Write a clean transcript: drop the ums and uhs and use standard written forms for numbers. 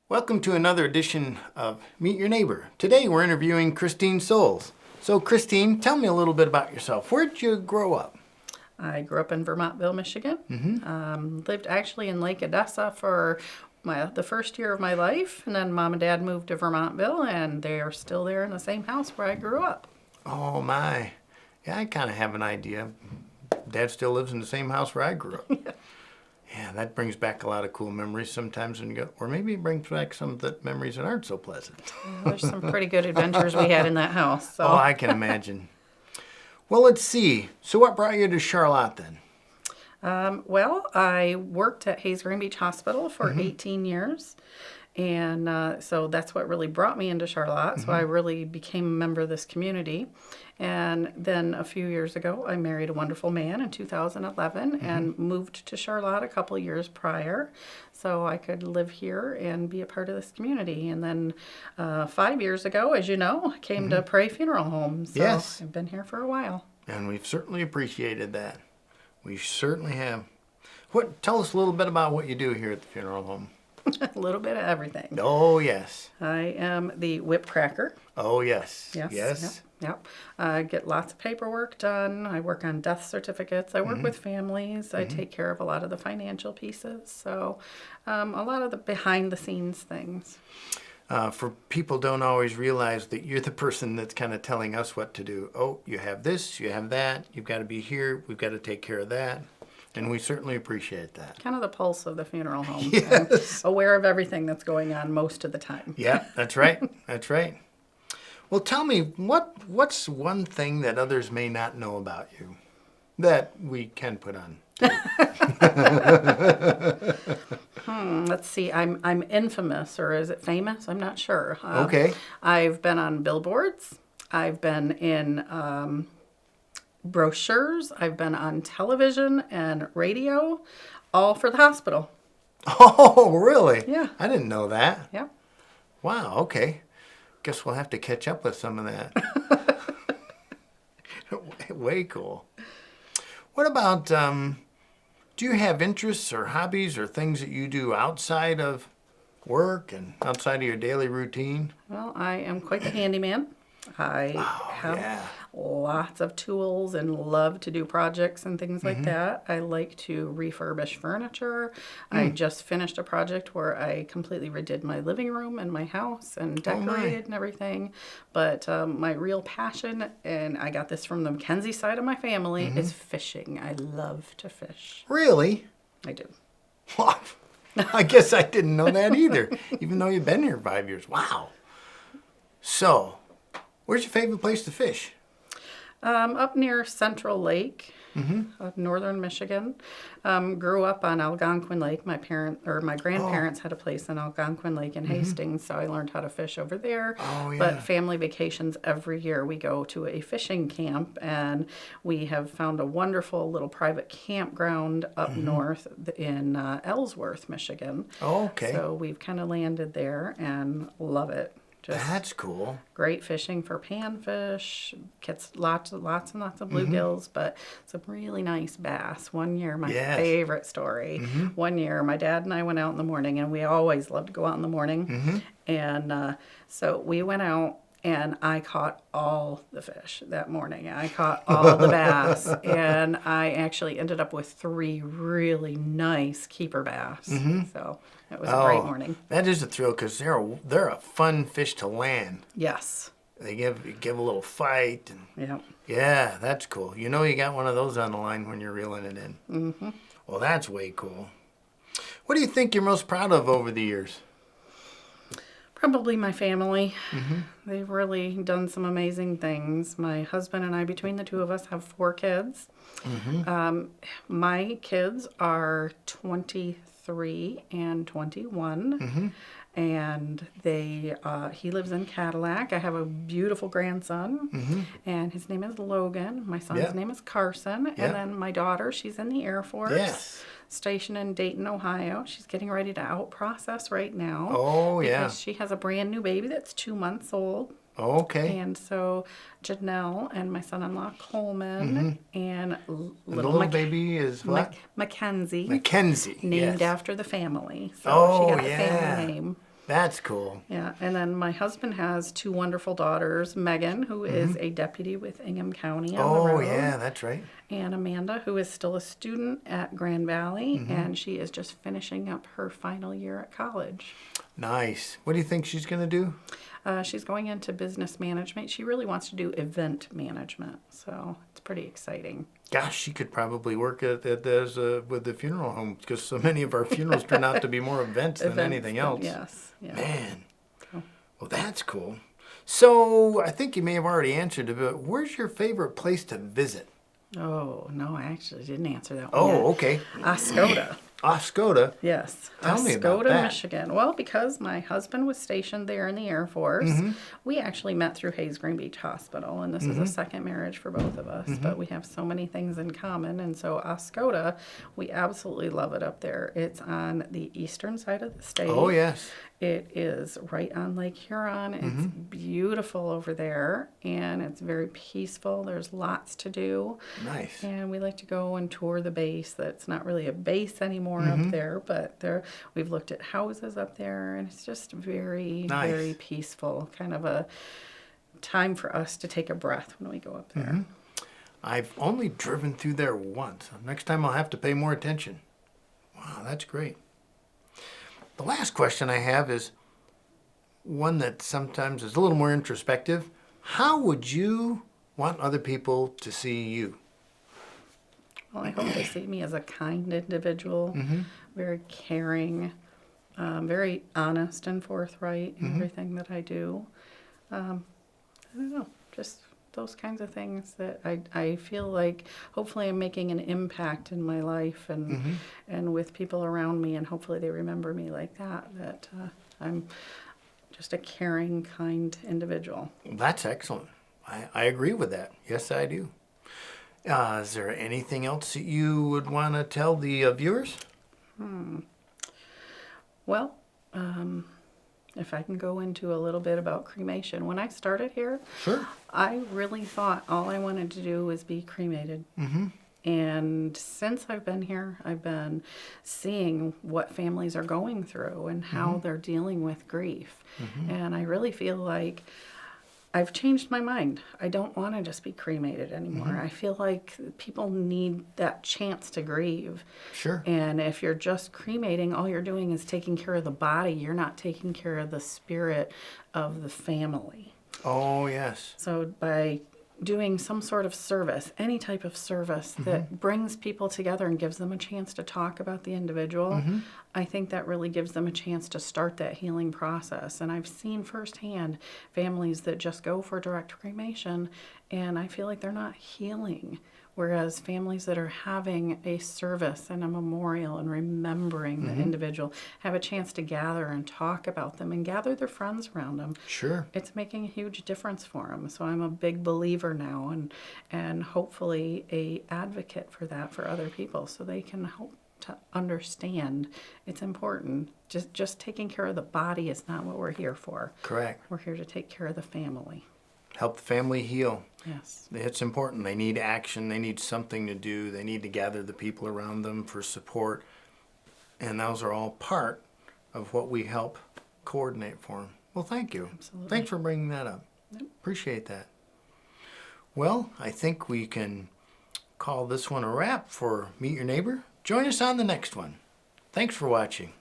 Welcome to another edition of Meet Your Neighbor. Today we're interviewing Kristine Sowles. So Kristine, tell me a little bit about yourself. Where'd you grow up? I grew up in Vermontville, Michigan. Lived actually in Lake Odessa for the first year of my life, and then Mom and Dad moved to Vermontville, and they are still there in the same house where I grew up. Oh my. Yeah, I kind of have an idea. Dad still lives in the same house where I grew up. Yeah, that brings back a lot of cool memories sometimes when you go, or maybe it brings back some of the memories that aren't so pleasant. There's some pretty good adventures we had in that house. So. Oh, I can imagine. Well, let's see. So what brought you to Charlotte then? Well, I worked at Hayes Green Beach Hospital for 18 years. And so that's what really brought me into Charlotte. So I really became a member of this community. And then a few years ago, I married a wonderful man in 2011 and moved to Charlotte a couple years prior so I could live here and be a part of this community. And then 5 years ago, as you know, I came to Pray Funeral Home. So Yes. I've been here for a while. And we've certainly appreciated that. We certainly have. Tell us a little bit about what you do here at the funeral home. A little bit of everything. Oh, yes. I am the whip cracker. Oh, yes. Yes. Yes. Yep. I get lots of paperwork done. I work on death certificates. I work with families. I take care of a lot of the financial pieces. So a lot of the behind the scenes things. For people don't always realize that you're the person that's kind of telling us what to do. Oh, you have this, you have that, you've got to be here, we've got to take care of that. And we certainly appreciate that. Kind of the pulse of the funeral home. Yes. I'm aware of everything that's going on most of the time. Yeah, that's right. That's right. Well, tell me, what's one thing that others may not know about you that we can put on? Let's see. I'm infamous, or is it famous? I'm not sure. Okay. I've been on billboards. I've been in brochures. I've been on television and radio, all for the hospital. Oh, really? Yeah. I didn't know that. Yep. Wow, okay. Guess we'll have to catch up with some of that. Way cool. What about, do you have interests or hobbies or things that you do outside of work and outside of your daily routine? Well, I am quite the handyman. I have lots of tools and love to do projects and things like that. I like to refurbish furniture. I just finished a project where I completely redid my living room and my house and decorated and everything. But my real passion, and I got this from the Mackenzie side of my family, is fishing. I love to fish. Really? I do. I guess I didn't know that either, even though you've been here 5 years. Wow. So, where's your favorite place to fish? Up near Central Lake, northern Michigan. Grew up on Algonquin Lake. My grandparents had a place in Algonquin Lake in Hastings, so I learned how to fish over there. Oh, yeah. But family vacations every year, we go to a fishing camp, and we have found a wonderful little private campground up north in Ellsworth, Michigan. Oh, okay. So we've kind of landed there and love it. That's cool. Great fishing for panfish, gets lots and lots of bluegills, but some really nice bass. One year, my favorite story, one year my dad and I went out in the morning, and we always love to go out in the morning. And so we went out, and I caught all the fish that morning. I caught all the bass, and I actually ended up with 3 really nice keeper bass. So it was a great morning. That is a thrill because they're a fun fish to land. Yes. They give a little fight. Yeah. Yeah, that's cool. You know you got one of those on the line when you're reeling it in. Well, that's way cool. What do you think you're most proud of over the years? Probably my family. They've really done some amazing things. My husband and I, between the two of us, have 4 kids. My kids are 23 and 21. And he lives in Cadillac. I have a beautiful grandson, and his name is Logan. My son's name is Carson. And then my daughter, she's in the Air Force, stationed in Dayton, Ohio. She's getting ready to out-process right now. Oh, because she has a brand new baby that's 2 months old. Okay. And so Janelle and my son-in-law Coleman and little baby is what? Mackenzie. Mackenzie. Named after the family. So Oh, she got the family name. That's cool. Yeah, and then my husband has two wonderful daughters, Megan, who is a deputy with Ingham County on the Oh, road, yeah, that's right. and Amanda, who is still a student at Grand Valley, and she is just finishing up her final year at college. Nice. What do you think she's going to do? She's going into business management. She really wants to do event management, so it's pretty exciting. Gosh, she could probably work with the funeral home because so many of our funerals turn out to be more events than anything else. Yes. Yeah. Man. Cool. Well, that's cool. So I think you may have already answered it, but where's your favorite place to visit? Oh, no, I actually didn't answer that one Oh, yet. okay. Oscoda. Oscoda. Yes. Tell me about Oscoda, that. Michigan. Well, because my husband was stationed there in the Air Force, we actually met through Hayes Green Beach Hospital, and this is a second marriage for both of us, but we have so many things in common. And so Oscoda, we absolutely love it up there. It's on the eastern side of the state. Oh, yes. It is right on Lake Huron. It's beautiful over there, and it's very peaceful. There's lots to do. Nice. And we like to go and tour the base. That's not really a base anymore up there, but we've looked at houses up there, and it's just very, Nice. very peaceful. Kind of a time for us to take a breath when we go up there. I've only driven through there once. Next time I'll have to pay more attention. Wow, that's great. The last question I have is one that sometimes is a little more introspective. How would you want other people to see you? Well, I hope they see me as a kind individual, very caring, very honest and forthright in everything that I do. I don't know, just those kinds of things that I feel like hopefully I'm making an impact in my life and with people around me, and hopefully they remember me like that I'm just a caring, kind individual. That's excellent. I agree with that. Yes, I do. Is there anything else that you would want to tell the viewers? Well, if I can go into a little bit about cremation. When I started here, Sure. I really thought all I wanted to do was be cremated. And since I've been here, I've been seeing what families are going through and how they're dealing with grief. And I really feel like I've changed my mind. I don't want to just be cremated anymore. I feel like people need that chance to grieve. Sure. And if you're just cremating, all you're doing is taking care of the body. You're not taking care of the spirit of the family. Oh, yes. So by doing some sort of service, any type of service that brings people together and gives them a chance to talk about the individual, I think that really gives them a chance to start that healing process. And I've seen firsthand families that just go for direct cremation, and I feel like they're not healing. Whereas families that are having a service and a memorial and remembering the individual have a chance to gather and talk about them and gather their friends around them. Sure. It's making a huge difference for them. So I'm a big believer now, and hopefully a advocate for that for other people, so they can help to understand it's important. Just taking care of the body is not what we're here for. Correct. We're here to take care of the family. Help the family heal. Yes. It's important. They need action. They need something to do. They need to gather the people around them for support. And those are all part of what we help coordinate for them. Well, thank you. Absolutely. Thanks for bringing that up. Yep. Appreciate that. Well, I think we can call this one a wrap for Meet Your Neighbor. Join us on the next one. Thanks for watching.